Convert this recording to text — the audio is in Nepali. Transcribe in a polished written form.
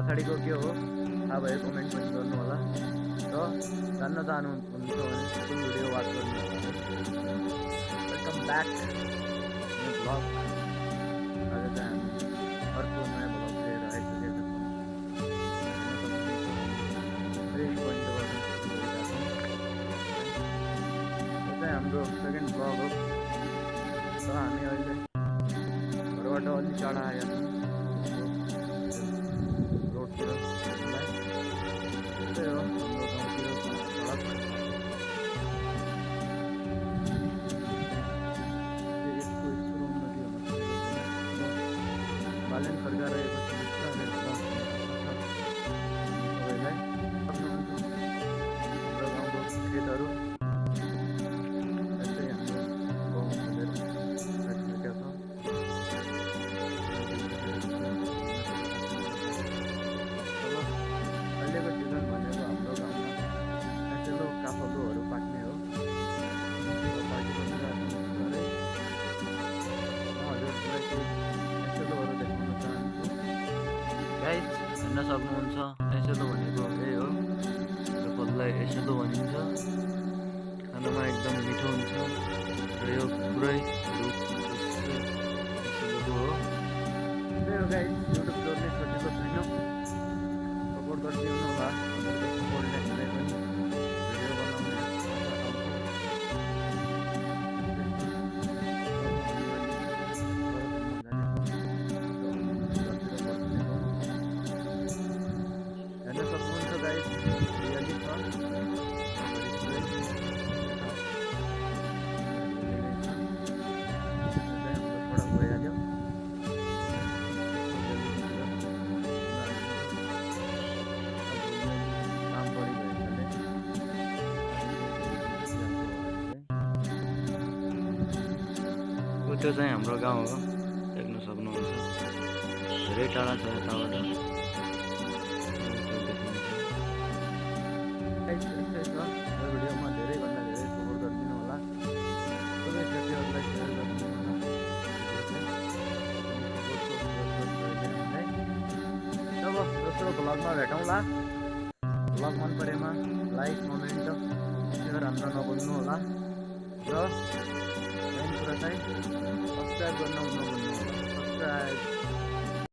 पछाडिको के हो थाहा भयो कमेन्ट पनि गर्नु होला र जान्न चाहनुहुन्छ भने फुल भिडियो वाच गर्नु होला। Welcome back blog. आज चाहिँ हामी अर्को नयाँ ब्लग लिएर आइसकेका छौँ। हाम्रो सेकेन्ड ब्लग हो र हामी अहिले घरबाट अलि टाढा आएका छौँ रोडतिर। त्यही हो हाम्रो गाउँतिर सडक यसको यस्तो उन्नति हुन बालेन फर्का रहेको छ सबैलाई हाम्रो गाउँको खेतहरू काफलोहरू पाक्ने हो। हजुरलाई चाहिँ एसेलोहरू देखाउन चाहन्छु। गाइस हेर्न सक्नुहुन्छ एसेलो भनेको यही हो। फललाई एसेलो भनिन्छ। खानामा एकदम मिठो हुन्छ र यो पुरै एसेलोको हो। त्यही हो गाइस, युट्युब जोड्ने सजिलो छैन, सपोर्ट गरिदिनु होला। हजुरको सपोर्टले हामीलाई पनि त्यो चाहिँ हाम्रो गाउँ हो, देख्न सक्नुहुन्छ। धेरै टाढा छ यताबाट। भिडियोमा धेरैभन्दा धेरै सपोर्ट गरिदिनु होला। सबै साथीहरूलाई सेयर गरिदिनु होला। अब दोस्रो भ्लगमा भेटौँला। भ्लग मन परेमा लाइक कमेन्ट सेयर हान्न नभुल्नु होला र सब्सक्राइब गर्न नभुल्नु होला। सब्सक्राइब